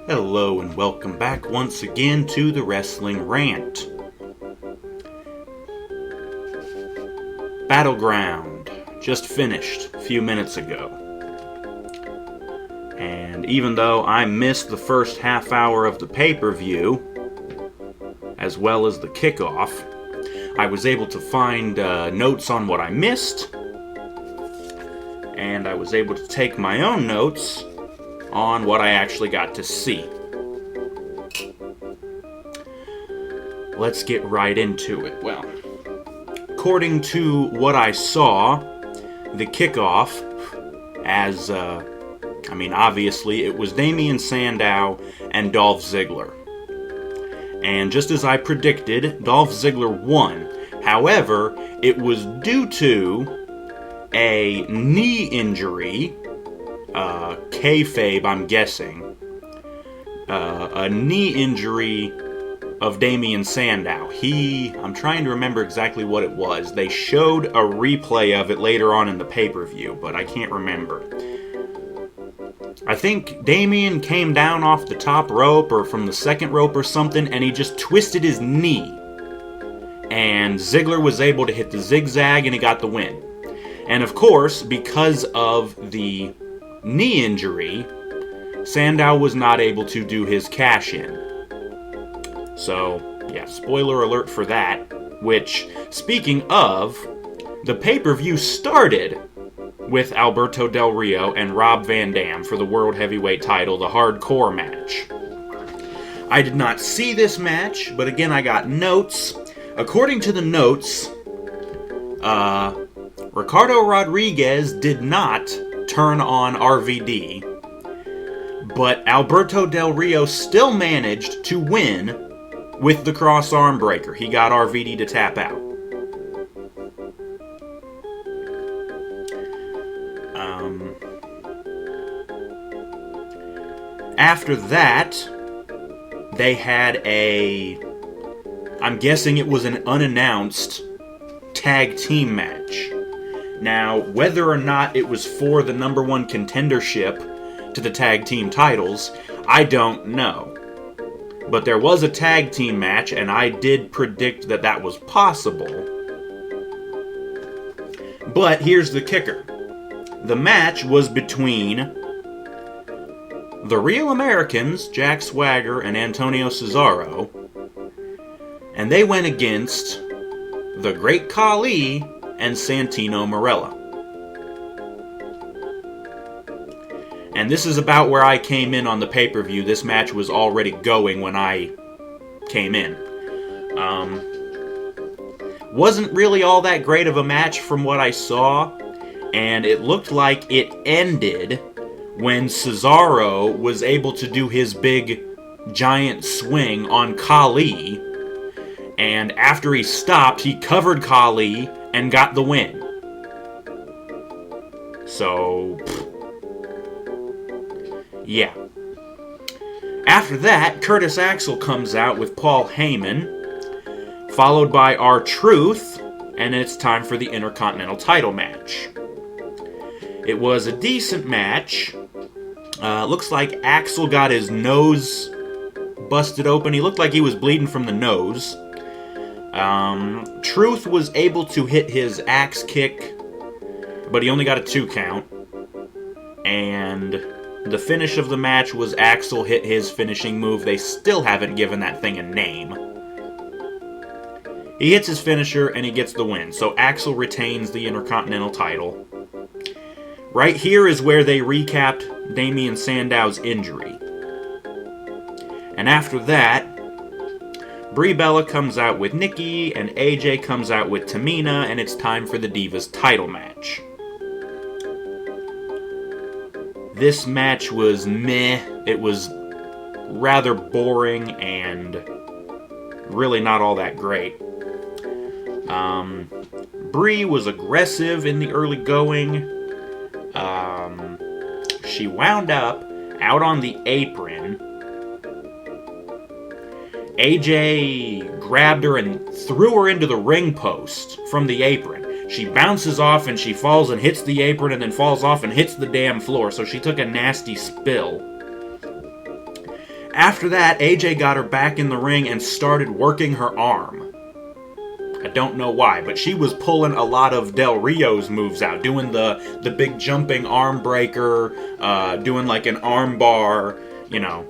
Hello and welcome back once again to the Wrestling Rant. Battleground just finished a few minutes ago. And even though I missed the first half hour of the pay-per-view, as well as the kickoff, I was able to find notes on what I missed, and I was able to take my own notes on what I actually got to see. Let's get right into it. Well, according to what I saw, the kickoff, obviously it was Damien Sandow and Dolph Ziggler. And just as I predicted, Dolph Ziggler won. However, it was due to a knee injury, kayfabe, I'm guessing, a knee injury of Damien Sandow. I'm trying to remember exactly what it was. They showed a replay of it later on in the pay-per-view, but I can't remember. I think Damien came down off the top rope or from the second rope or something, and he just twisted his knee. And Ziggler was able to hit the zigzag, and he got the win. And of course, because of the knee injury, Sandow was not able to do his cash-in. So, yeah, spoiler alert for that. Which, speaking of, the pay-per-view started with Alberto Del Rio and Rob Van Dam for the World Heavyweight title, the Hardcore match. I did not see this match, but again, I got notes. According to the notes, Ricardo Rodriguez did not turn on RVD, but Alberto Del Rio still managed to win with the cross arm breaker. He got RVD to tap out. After that, they had I'm guessing it was an unannounced tag team match. Now, whether or not it was for the number one contendership to the tag team titles, I don't know. But there was a tag team match, and I did predict that that was possible. But here's the kicker. The match was between the Real Americans, Jack Swagger and Antonio Cesaro, and they went against the Great Khali and Santino Marella. And this is about where I came in on the pay-per-view. This match was already going when I came in. Wasn't really all that great of a match from what I saw, and it looked like it ended when Cesaro was able to do his big giant swing on Khali, and after he stopped, he covered Khali and got the win. So, yeah. After that, Curtis Axel comes out with Paul Heyman, followed by R-Truth, and it's time for the Intercontinental title match. It was a decent match. Looks like Axel got his nose busted open. He looked like he was bleeding from the nose. Truth was able to hit his axe kick, but he only got a 2 count. And the finish of the match was Axel hit his finishing move. They still haven't given that thing a name. He hits his finisher and he gets the win. So Axel retains the Intercontinental title. Right here is where they recapped Damien Sandow's injury. And after that, Brie Bella comes out with Nikki, and AJ comes out with Tamina, and it's time for the Divas title match. This match was meh. It was rather boring and really not all that great. Brie was aggressive in the early going. She wound up out on the apron. AJ grabbed her and threw her into the ring post from the apron. She bounces off and she falls and hits the apron and then falls off and hits the damn floor, so she took a nasty spill. After that, AJ got her back in the ring and started working her arm. I don't know why, but she was pulling a lot of Del Rio's moves out, doing the big jumping arm breaker, doing like an arm bar, you know.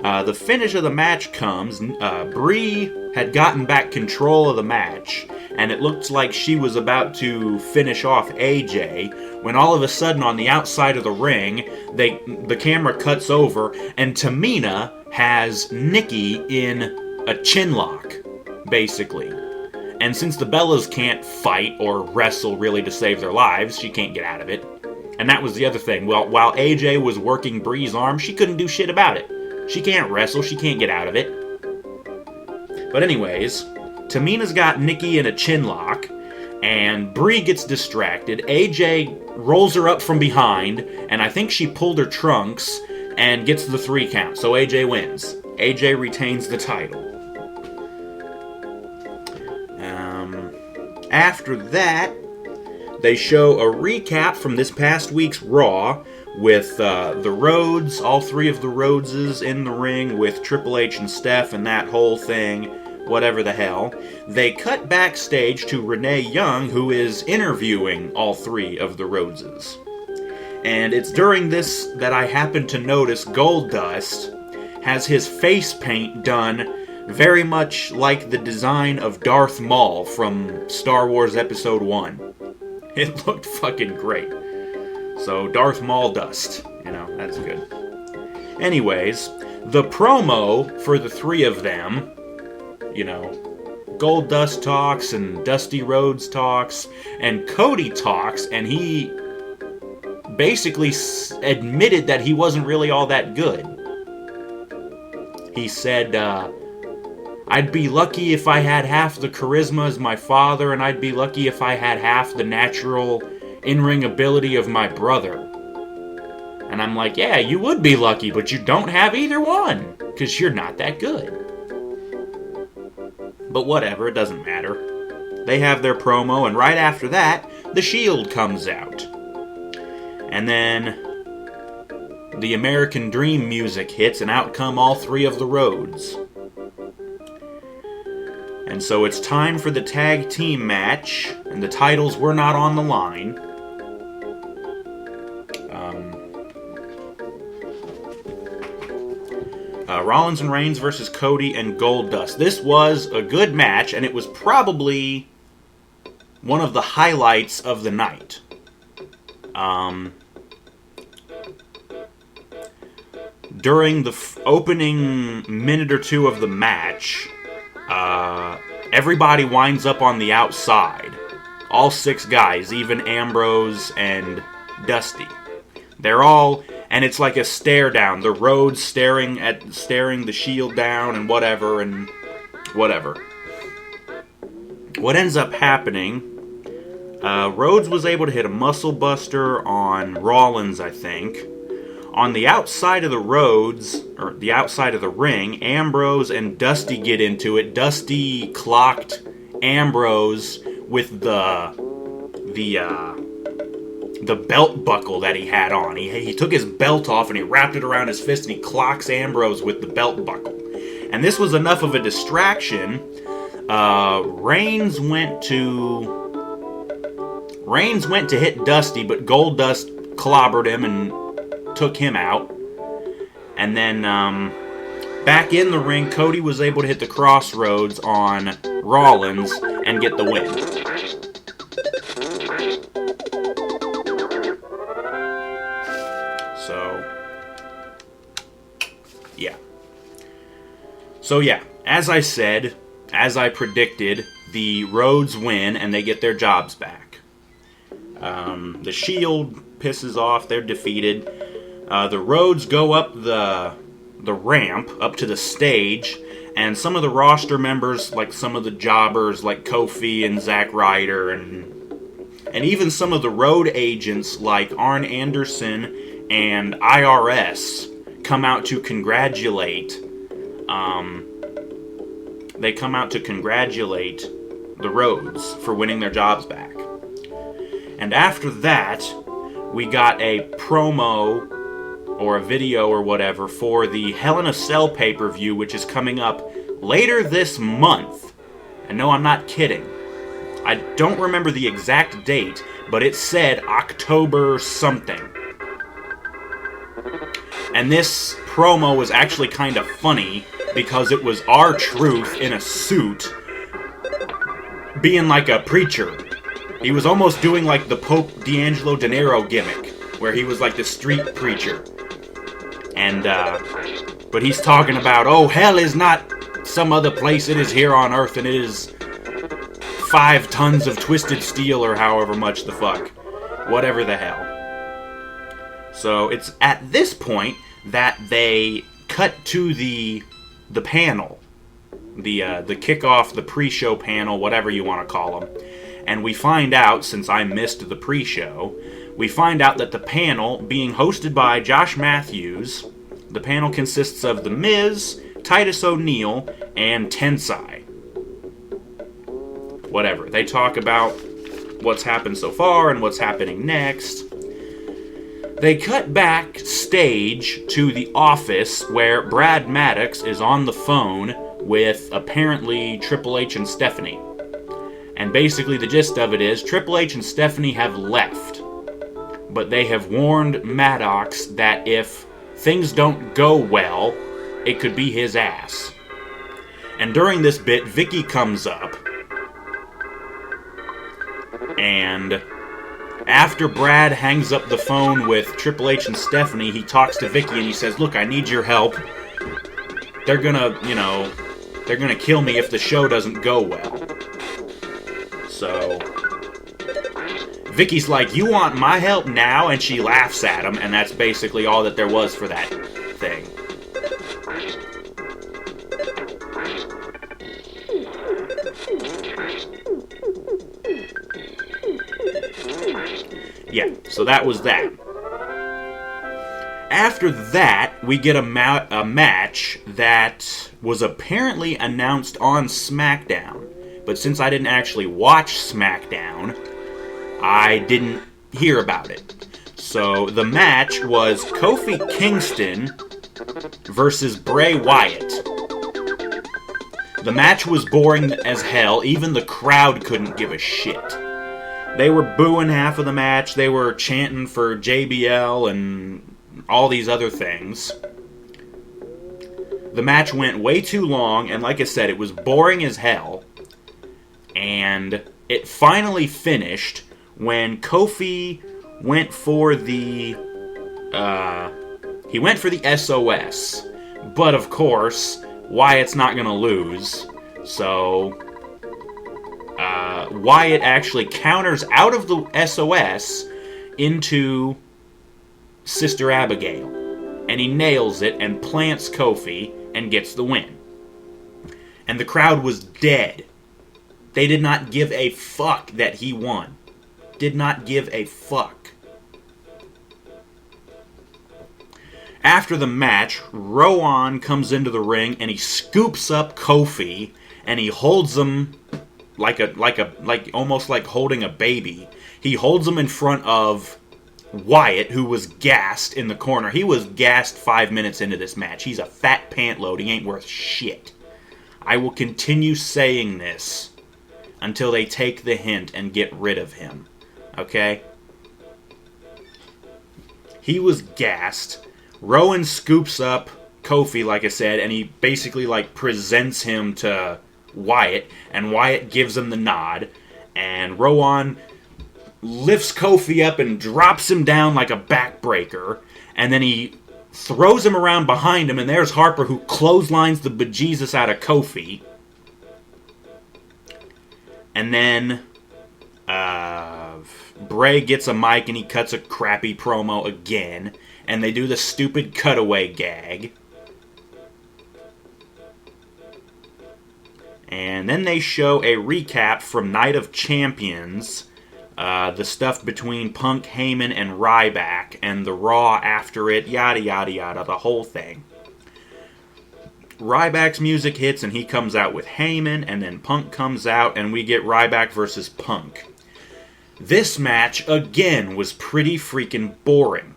The finish of the match comes. Bree had gotten back control of the match, and it looked like she was about to finish off AJ, when all of a sudden on the outside of the ring, the camera cuts over, and Tamina has Nikki in a chinlock, basically. And since the Bellas can't fight or wrestle really to save their lives, she can't get out of it. And that was the other thing. Well, while AJ was working Bree's arm, she couldn't do shit about it. She can't wrestle, she can't get out of it. But anyways, Tamina's got Nikki in a chinlock, and Bree gets distracted. AJ rolls her up from behind, and I think she pulled her trunks and gets the 3 count, so AJ wins. AJ retains the title. After that, they show a recap from this past week's Raw with the Rhodes, all 3 of the Rhodeses in the ring with Triple H and Steph and that whole thing, whatever the hell. They cut backstage to Renee Young, who is interviewing all 3 of the Rhodeses. And it's during this that I happened to notice Goldust has his face paint done very much like the design of Darth Maul from Star Wars Episode 1. It looked fucking great. So, Darth Maul dust. You know, that's good. Anyways, the promo for the 3 of them, you know, Goldust talks and Dusty Rhodes talks and Cody talks, and he basically admitted that he wasn't really all that good. He said, I'd be lucky if I had half the charisma as my father, and I'd be lucky if I had half the natural in-ring ability of my brother. And I'm like, yeah, you would be lucky, but you don't have either one, because you're not that good. But whatever, it doesn't matter. They have their promo, and right after that, the Shield comes out. And then the American Dream music hits, and out come all 3 of the Rhodes. And so it's time for the tag team match, and the titles were not on the line. Rollins and Reigns versus Cody and Goldust. This was a good match, and it was probably one of the highlights of the night. During the opening minute or 2 of the match, everybody winds up on the outside. All 6 guys, even Ambrose and Dusty. They're all, and it's like a stare down. The Rhodes staring the Shield down and whatever. What ends up happening, Rhodes was able to hit a muscle buster on Rollins, I think. On the outside of the Rhodes, or the outside of the ring, Ambrose and Dusty get into it. Dusty clocked Ambrose with the belt buckle that he had on. He took his belt off and he wrapped it around his fist and he clocks Ambrose with the belt buckle. And this was enough of a distraction. Reigns went to hit Dusty, but Goldust clobbered him and took him out. And then back in the ring, Cody was able to hit the crossroads on Rollins and get the win. So yeah, as I said, as I predicted, the Rhodes win and they get their jobs back. The Shield pisses off, they're defeated. The Rhodes go up the ramp, up to the stage, and some of the roster members, like some of the jobbers, like Kofi and Zack Ryder, and even some of the road agents, like Arn Anderson and IRS, come out to congratulate. They come out to congratulate the Rhodes for winning their jobs back. And after that, we got a promo or a video or whatever for the Hell in a Cell pay-per-view, which is coming up later this month. And no, I'm not kidding. I don't remember the exact date, but it said October something. And this promo was actually kind of funny because it was R-Truth in a suit being like a preacher. He was almost doing like the Pope D'Angelo De Niro gimmick, where he was like the street preacher. And, but he's talking about, oh, hell is not some other place, it is here on Earth, and it is 5 tons of twisted steel, or however much the fuck. Whatever the hell. So, it's at this point that they cut to the panel. The kickoff, the pre-show panel, whatever you want to call them. And we find out, since I missed the pre-show, we find out that the panel, being hosted by Josh Matthews, the panel consists of The Miz, Titus O'Neil, and Tensai. Whatever. They talk about what's happened so far and what's happening next. They cut backstage to the office where Brad Maddox is on the phone with apparently Triple H and Stephanie. And basically the gist of it is Triple H and Stephanie have left. But they have warned Maddox that if things don't go well, it could be his ass. And during this bit, Vicky comes up. And after Brad hangs up the phone with Triple H and Stephanie, he talks to Vicky and he says, look, I need your help. They're gonna kill me if the show doesn't go well. So Vicky's like, you want my help now? And she laughs at him, and that's basically all that there was for that thing. Yeah, so that was that. After that, we get a match that was apparently announced on SmackDown. But since I didn't actually watch SmackDown, I didn't hear about it. So the match was Kofi Kingston versus Bray Wyatt. The match was boring as hell. Even the crowd couldn't give a shit. They were booing half of the match. They were chanting for JBL and all these other things. The match went way too long, and like I said, it was boring as hell. And it finally finished when Kofi went for the SOS. But of course, Wyatt's not gonna lose. So Wyatt actually counters out of the SOS into Sister Abigail. And he nails it and plants Kofi and gets the win. And the crowd was dead. They did not give a fuck that he won. Did not give a fuck. After the match, Rowan comes into the ring and he scoops up Kofi and he holds him like almost like holding a baby. He holds him in front of Wyatt, who was gassed in the corner. He was gassed 5 minutes into this match. He's a fat pant load. He ain't worth shit. I will continue saying this until they take the hint and get rid of him. Okay? He was gassed. Rowan scoops up Kofi, like I said, and he basically presents him to Wyatt, and Wyatt gives him the nod, and Rowan lifts Kofi up and drops him down like a backbreaker, and then he throws him around behind him, and there's Harper, who clotheslines the bejesus out of Kofi. And then Bray gets a mic and he cuts a crappy promo again, and they do the stupid cutaway gag. And then they show a recap from Night of Champions, the stuff between Punk, Heyman, and Ryback, and the Raw after it, yada yada yada, the whole thing. Ryback's music hits and he comes out with Heyman, and then Punk comes out and we get Ryback versus Punk. This match, again, was pretty freaking boring.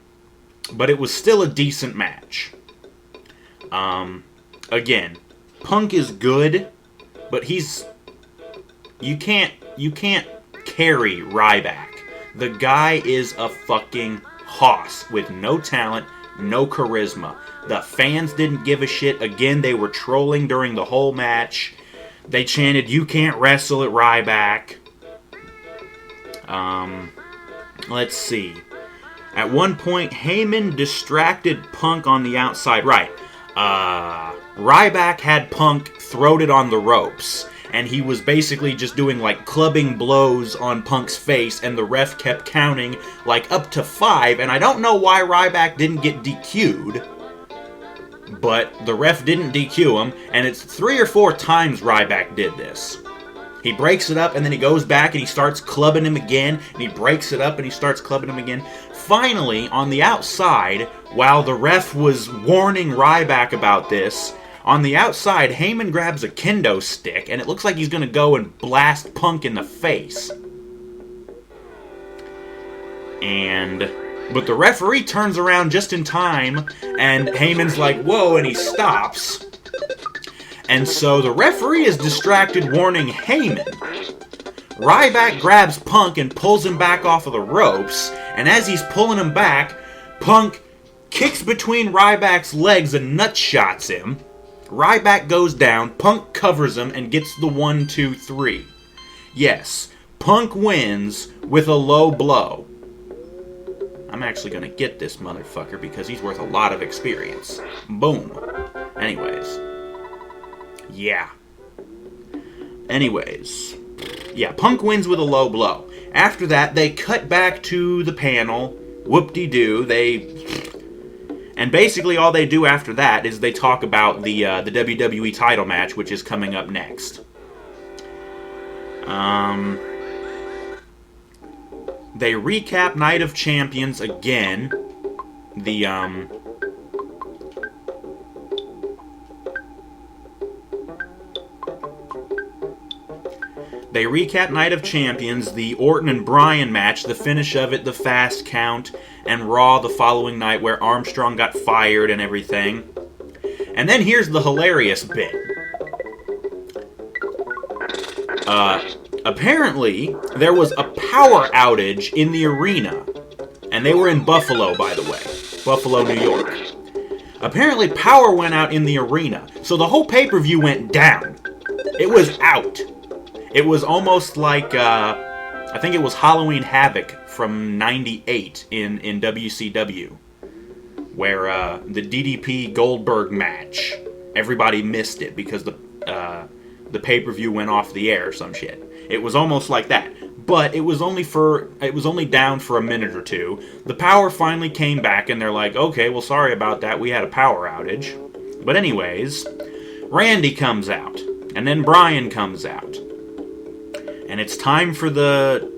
but it was still a decent match. Again, Punk is good, but you can't carry Ryback. The guy is a fucking hoss with no talent, no charisma. The fans didn't give a shit. Again, they were trolling during the whole match. They chanted, "You can't wrestle at Ryback." Let's see. At one point, Heyman distracted Punk on the outside. Right. Ryback had Punk thrown it on the ropes, and he was basically just doing like clubbing blows on Punk's face, and the ref kept counting like up to 5, and I don't know why Ryback didn't get DQ'd, but the ref didn't DQ him, and it's 3 or 4 times Ryback did this. He breaks it up, and then he goes back and he starts clubbing him again, and he breaks it up and he starts clubbing him again. Finally, on the outside, while the ref was warning Ryback about this, on the outside, Heyman grabs a kendo stick, and it looks like he's going to go and blast Punk in the face. But the referee turns around just in time, and Heyman's like, "Whoa," and he stops. And so the referee is distracted, warning Heyman. Ryback grabs Punk and pulls him back off of the ropes, and as he's pulling him back, Punk kicks between Ryback's legs and nutshots him. Ryback goes down, Punk covers him, and gets the 1, 2, 3. Yes, Punk wins with a low blow. I'm actually going to get this motherfucker because he's worth a lot of experience. Boom. Anyways. Yeah. Punk wins with a low blow. After that, they cut back to the panel. Whoop-de-doo. And basically all they do after that is they talk about the WWE title match, which is coming up next. They recap Night of Champions again. They recap Night of Champions, the Orton and Bryan match, the finish of it, the fast count, and Raw the following night where Armstrong got fired and everything. And then here's the hilarious bit. Apparently, there was a power outage in the arena. And they were in Buffalo, by the way. Buffalo, New York. Apparently, power went out in the arena. So the whole pay-per-view went down. It was out. It was almost like, I think it was Halloween Havoc from '98 in WCW, where the DDP Goldberg match, everybody missed it because the pay-per-view went off the air or some shit. It was almost like that, but it was only down for a minute or two. The power finally came back, and they're like, "Okay, well, sorry about that. We had a power outage." But anyways, Randy comes out, and then Bryan comes out. And it's time for the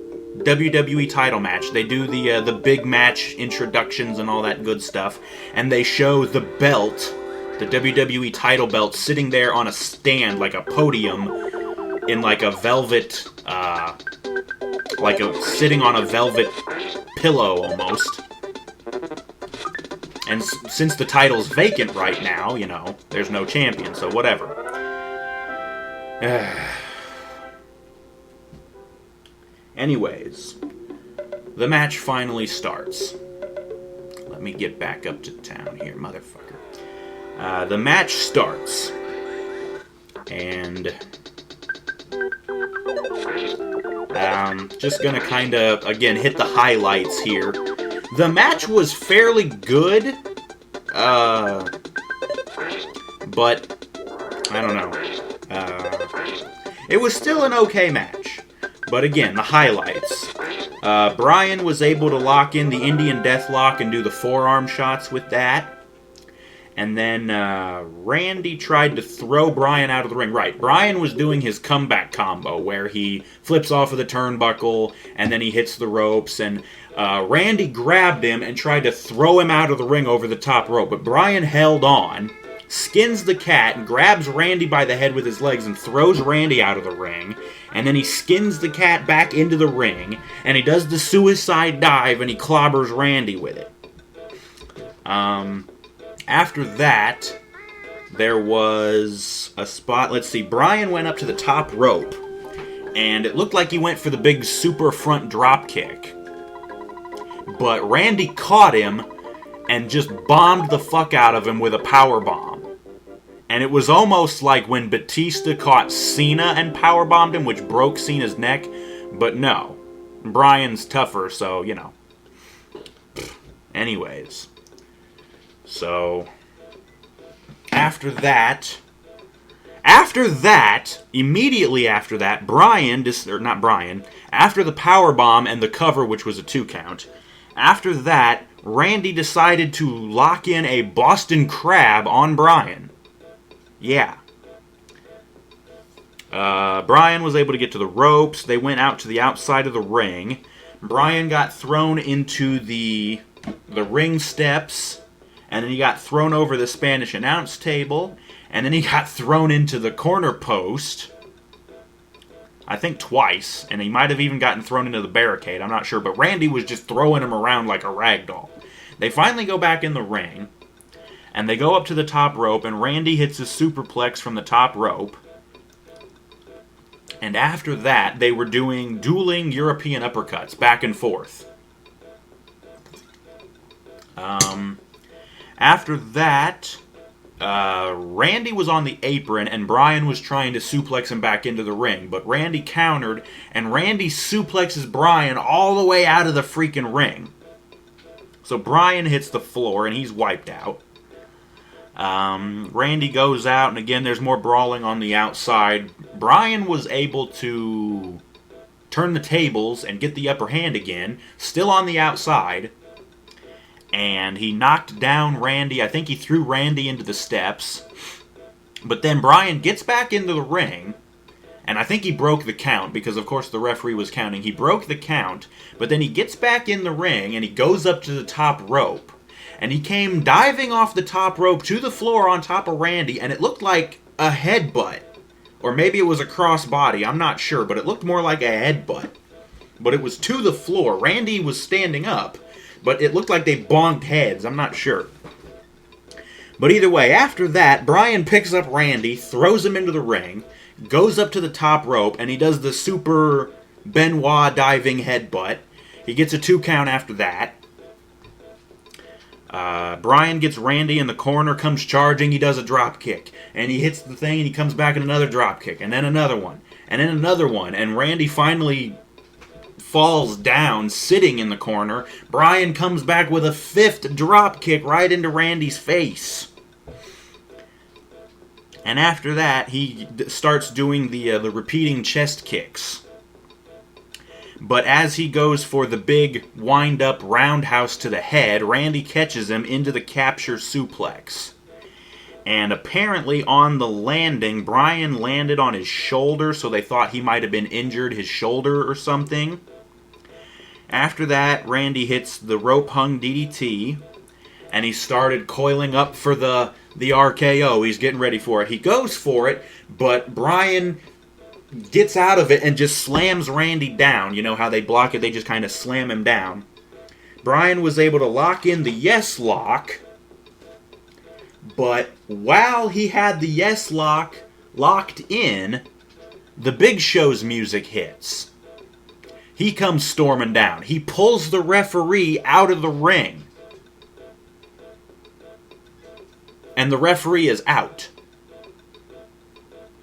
WWE title match. They do the big match introductions and all that good stuff. And they show the belt, the WWE title belt, sitting there on a stand, like a podium, in like a velvet, sitting on a velvet pillow almost. And since the title's vacant right now, there's no champion, so whatever. Anyways, the match finally starts. Let me get back up to town here, motherfucker. The match starts. And just gonna kind of, again, hit the highlights here. The match was fairly good, but I don't know. It was still an okay match. But again, the highlights. Bryan was able to lock in the Indian Deathlock and do the forearm shots with that. And then Randy tried to throw Bryan out of the ring. Right, Bryan was doing his comeback combo where he flips off of the turnbuckle and then he hits the ropes. And Randy grabbed him and tried to throw him out of the ring over the top rope. But Bryan held on, skins the cat, and grabs Randy by the head with his legs and throws Randy out of the ring. And then he skins the cat back into the ring, and he does the suicide dive, and he clobbers Randy with it. After that, there was a spot. Let's see. Brian went up to the top rope, and it looked like he went for the big super front drop kick. But Randy caught him and just bombed the fuck out of him with a power bomb. And it was almost like when Batista caught Cena and powerbombed him, which broke Cena's neck. But no. Brian's tougher, so, you know. Anyways. So, immediately after that, after the powerbomb and the cover, which was a 2 count, after that, Randy decided to lock in a Boston Crab on Brian. Yeah. Brian was able to get to the ropes. They went out to the outside of the ring. Brian got thrown into the ring steps, and then he got thrown over the Spanish announce table, and then he got thrown into the corner post, I think twice, and he might have even gotten thrown into the barricade, I'm not sure, but Randy was just throwing him around like a rag doll. They finally go back in the ring, and they go up to the top rope, and Randy hits a superplex from the top rope. And after that, they were doing dueling European uppercuts, back and forth. After that, Randy was on the apron, and Brian was trying to suplex him back into the ring. But Randy countered, and Randy suplexes Brian all the way out of the freaking ring. So Brian hits the floor, and he's wiped out. Randy goes out, and again, there's more brawling on the outside. Brian was able to turn the tables and get the upper hand again, still on the outside. And he knocked down Randy. I think he threw Randy into the steps. But then Brian gets back into the ring, and I think he broke the count, because of course the referee was counting. He broke the count, but then he gets back in the ring, and he goes up to the top rope. And he came diving off the top rope to the floor on top of Randy, and it looked like a headbutt. Or maybe it was a crossbody, I'm not sure, but it looked more like a headbutt. But it was to the floor. Randy was standing up, but it looked like they bonked heads, I'm not sure. But either way, after that, Brian picks up Randy, throws him into the ring, goes up to the top rope, and he does the super Benoit diving headbutt. He gets a 2 count after that. Brian gets Randy in the corner, comes charging, he does a drop kick. And he hits the thing, and he comes back in another drop kick, and then another one, and then another one. And Randy finally falls down, sitting in the corner. Brian comes back with a 5th drop kick right into Randy's face. And after that, he starts doing the repeating chest kicks. But as he goes for the big wind-up roundhouse to the head, Randy catches him into the capture suplex. And apparently on the landing, Brian landed on his shoulder, so they thought he might have been injured, his shoulder or something. After that, Randy hits the rope-hung DDT, and he started coiling up for the RKO. He's getting ready for it. He goes for it, but Brian gets out of it and just slams Randy down. You know how they block it, they just kind of slam him down. Brian was able to lock in the yes lock, but while he had the yes lock locked in, the Big Show's music hits. He comes storming down. He pulls the referee out of the ring. And the referee is out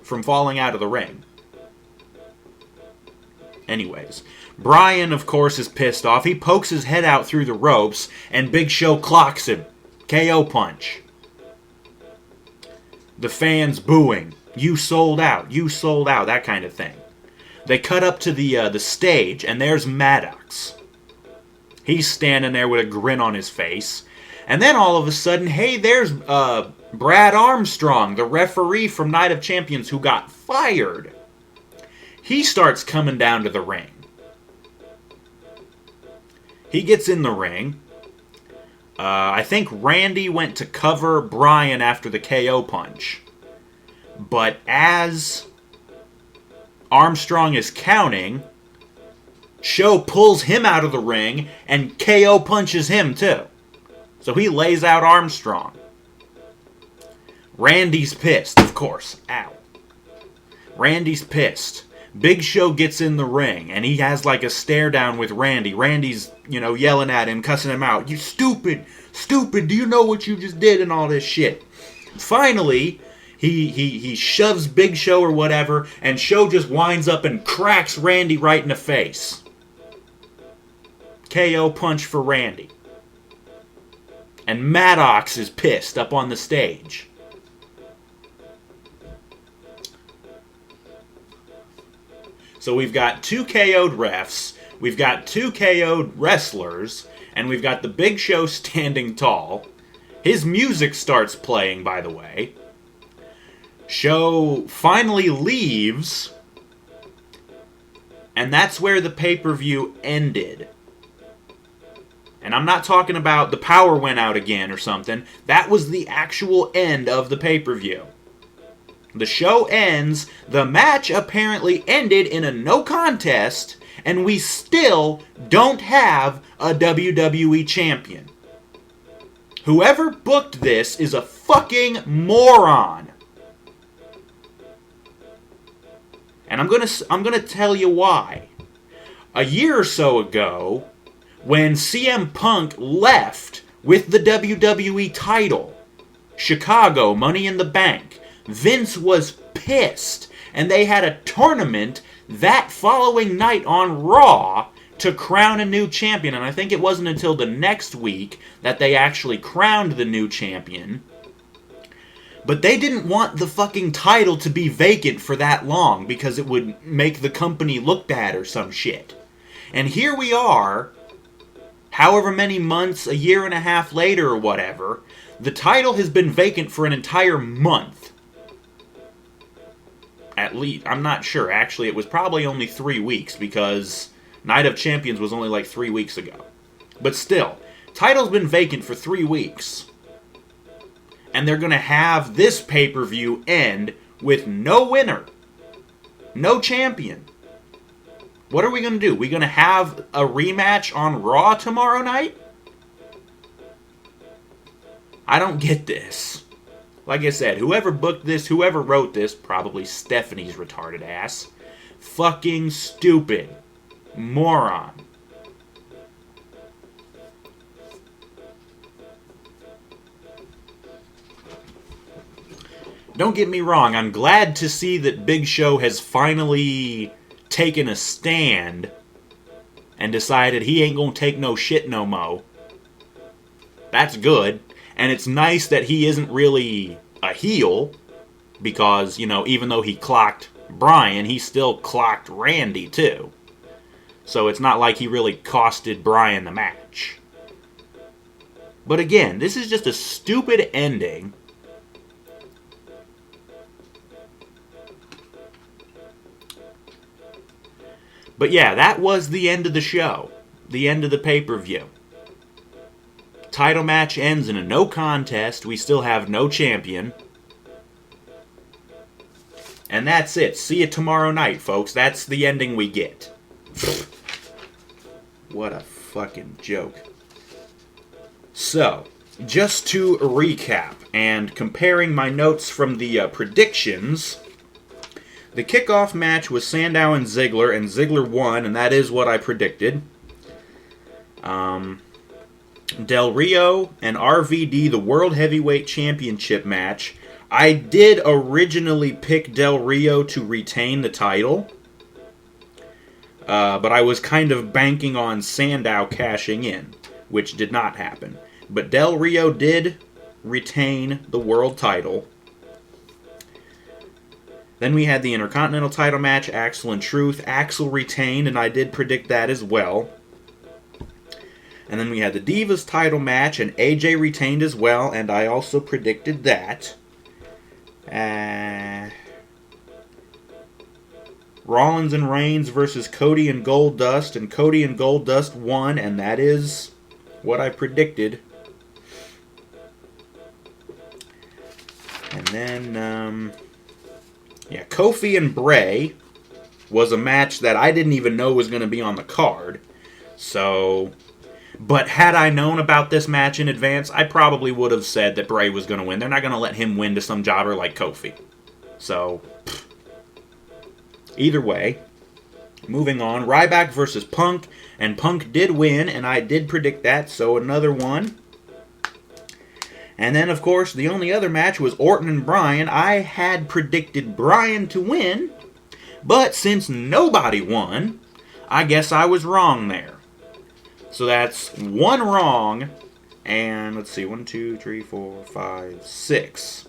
from falling out of the ring. Anyways, Brian, of course, is pissed off. He pokes his head out through the ropes, and Big Show clocks him. KO punch. The fans booing. You sold out. You sold out. That kind of thing. They cut up to the stage, and there's Maddox. He's standing there with a grin on his face. And then all of a sudden, hey, there's Brad Armstrong, the referee from Night of Champions who got fired. He starts coming down to the ring. He gets in the ring. I think Randy went to cover Brian after the KO punch. But as Armstrong is counting, Show pulls him out of the ring and KO punches him too. So he lays out Armstrong. Randy's pissed, of course. Ow. Randy's pissed. Big Show gets in the ring, and he has like a stare down with Randy. Randy's, yelling at him, cussing him out. You stupid, do you know what you just did and all this shit? Finally, he shoves Big Show or whatever, and Show just winds up and cracks Randy right in the face. KO punch for Randy. And Maddox is pissed up on the stage. So we've got 2 KO'd refs, we've got 2 KO'd wrestlers, and we've got the Big Show standing tall. His music starts playing, by the way. Show finally leaves, and that's where the pay-per-view ended. And I'm not talking about the power went out again or something. That was the actual end of the pay-per-view. The show ends, the match apparently ended in a no contest, and we still don't have a WWE champion. Whoever booked this is a fucking moron. And I'm gonna tell you why. A year or so ago, when CM Punk left with the WWE title, Chicago, Money in the Bank, Vince was pissed, and they had a tournament that following night on Raw to crown a new champion. And I think it wasn't until the next week that they actually crowned the new champion. But they didn't want the fucking title to be vacant for that long because it would make the company look bad or some shit. And here we are, however many months, a year and a half later or whatever, the title has been vacant for an entire month. At least, I'm not sure. Actually, it was probably only 3 weeks because Night of Champions was only like 3 weeks ago. But still, title's been vacant for 3 weeks. And they're going to have this pay-per-view end with no winner. No champion. What are we going to do? We going to have a rematch on Raw tomorrow night? I don't get this. Like I said, whoever booked this, whoever wrote this, probably Stephanie's retarded ass. Fucking stupid. Moron. Don't get me wrong, I'm glad to see that Big Show has finally taken a stand and decided he ain't gonna take no shit no mo. That's good. And it's nice that he isn't really a heel, because, even though he clocked Bryan, he still clocked Randy too. So it's not like he really costed Bryan the match. But again, this is just a stupid ending. But yeah, that was the end of the show. The end of the pay-per-view. Title match ends in a no contest. We still have no champion. And that's it. See you tomorrow night, folks. That's the ending we get. What a fucking joke. So, just to recap, and comparing my notes from the predictions, the kickoff match was Sandow and Ziggler won, and that is what I predicted. Del Rio and RVD, the World Heavyweight Championship match. I did originally pick Del Rio to retain the title, but I was kind of banking on Sandow cashing in, which did not happen. But Del Rio did retain the world title. Then we had the Intercontinental title match, Axel and Truth. Axel retained, and I did predict that as well. And then we had the Divas title match, and AJ retained as well, and I also predicted that. Rollins and Reigns versus Cody and Goldust, and Cody and Goldust won, and that is what I predicted. And then, Kofi and Bray was a match that I didn't even know was going to be on the card. So, But had I known about this match in advance, I probably would have said that Bray was going to win. They're not going to let him win to some jobber like Kofi. So, either way, moving on. Ryback versus Punk, and Punk did win, and I did predict that, so another one. And then, of course, the only other match was Orton and Bryan. I had predicted Bryan to win, but since nobody won, I guess I was wrong there. So that's one wrong, and let's see, 1, 2, 3, 4, 5, 6.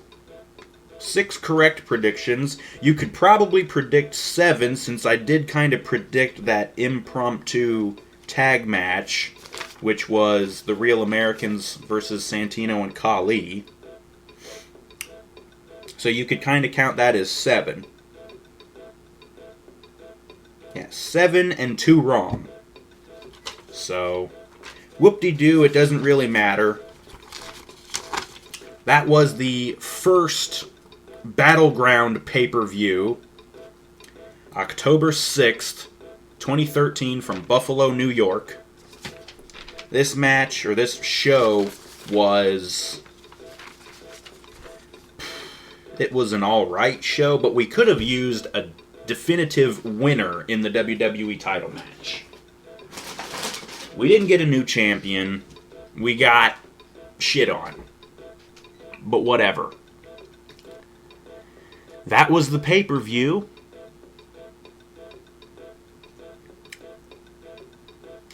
6 correct predictions. You could probably predict 7, since I did kind of predict that impromptu tag match, which was the Real Americans versus Santino and Khali. So you could kind of count that as 7. Yeah, 7 and 2 wrong. So, whoop-de-doo, it doesn't really matter. That was the first Battleground pay-per-view, October 6th, 2013, from Buffalo, New York. This match, or this show, it was an alright show, but we could have used a definitive winner in the WWE title match. We didn't get a new champion. We got shit on. But whatever. That was the pay-per-view.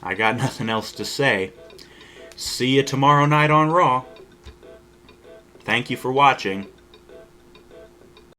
I got nothing else to say. See you tomorrow night on Raw. Thank you for watching.